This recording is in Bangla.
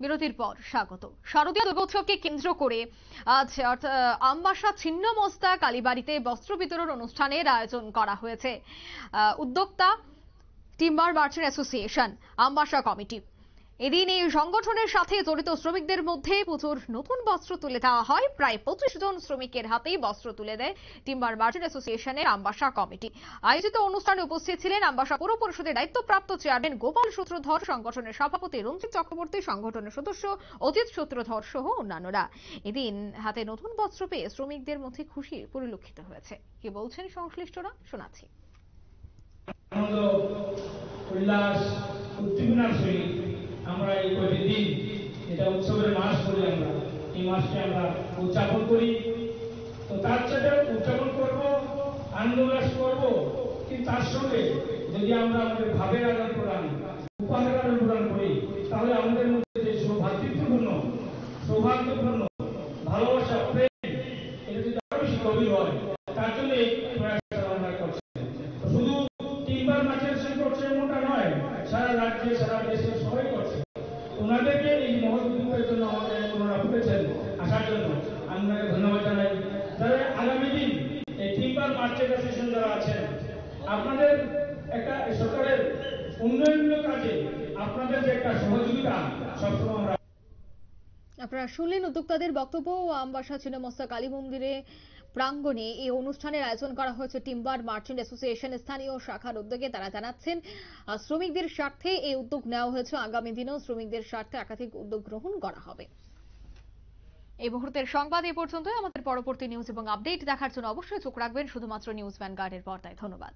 বিরতির পর স্বাগত। শারদীয় দুর্গোৎসবকে কেন্দ্র করে আজ আমবাসা ছিন্নমস্তা কালীবাড়িতে বস্ত্র বিতরণ অনুষ্ঠানের আয়োজন করা হয়েছে। উদ্যোক্তা timber merchant association Ambassa committee. এদিন এই সংগঠনের সাথে জড়িত শ্রমিকদের মধ্যে পুজোর নতুন বস্ত্র তুলে দেওয়া হয়। প্রায় 25 জন শ্রমিকের হাতেই বস্ত্র তুলে দেয় টিম্বার মার্চেন্ট অ্যাসোসিয়েশনের আমবাসা কমিটি। আয়োজিত অনুষ্ঠানে উপস্থিত ছিলেন আমবাসা পৌর পরিষদের দায়িত্বপ্রাপ্ত চেয়ারম্যান গোপাল সূত্রধর, সংগঠনের সভাপতি রঞ্জিত চক্রবর্তী, সংগঠনের সদস্য অজিত সূত্রধর সহ অন্যান্যরা। এদিন হাতে নতুন বস্ত্র পেয়ে শ্রমিকদের মধ্যে খুশি পরিলক্ষিত হয়েছে। কি বলছেন সংশ্লিষ্টরা, শোনাচ্ছি। আনন্দ, উল্লাস, উদ্দীপনার সহিত আমরা এই কয়েকটি দিন, এটা উৎসবের মাস বলে আমরা এই মাসকে আমরা উদযাপন করি। তো তার সাথে উদযাপন করব, আনন্দ উল্লাস করব, কিন্তু তার সঙ্গে যদি আমরা আমাদের ভাবের আদান প্রদান, উপহারের আদান প্রদান করি, তাহলে আমাদের মধ্যে যে সৌভাতৃত্বপূর্ণ ভালোবাসা, প্রেম, এটা যদি আরো বেশি গভীর হয়, তার জন্য এই প্রয়াসটা আমরা করছি। শুধু তিনবার মাছের সঙ্গে করছে এমনটা নয়, সারা রাজ্যে সারা দেশে সবাই করছে। ওনাদেরকে এই মহৎ উদ্যোগের জন্য আমাদের ওনারা উঠেছেন আসার জন্য আমরা ধন্যবাদ জানাই। তবে আগামী দিন এই তিনবার মার্চের অ্যাসোসিয়েশন যারা আছেন, আপনাদের একটা সরকারের উন্নয়নমূলক কাজে আপনাদের যে একটা সহযোগিতা সবসময় আমরা। আপনারা শুনলেন উদ্যোক্তাদের বক্তব্য। আমবাসা ছিন্নমস্তা কালী মন্দিরে প্রাঙ্গণে এই অনুষ্ঠানের আয়োজন করা হয়েছে টিম্বার মার্চেন্ট অ্যাসোসিয়েশন স্থানীয় শাখার উদ্যোগে। তারা জানাচ্ছেন শ্রমিকদের স্বার্থে এই উদ্যোগ নেওয়া হয়েছে। আগামী দিনেও শ্রমিকদের স্বার্থে একাধিক উদ্যোগ গ্রহণ করা হবে। এই মুহূর্তের সংবাদ এ পর্যন্ত। আমাদের পরবর্তী নিউজ এবং আপডেট দেখার জন্য অবশ্যই চোখ রাখবেন শুধুমাত্র নিউজ ভ্যানগার্ডের পর্দায়। ধন্যবাদ।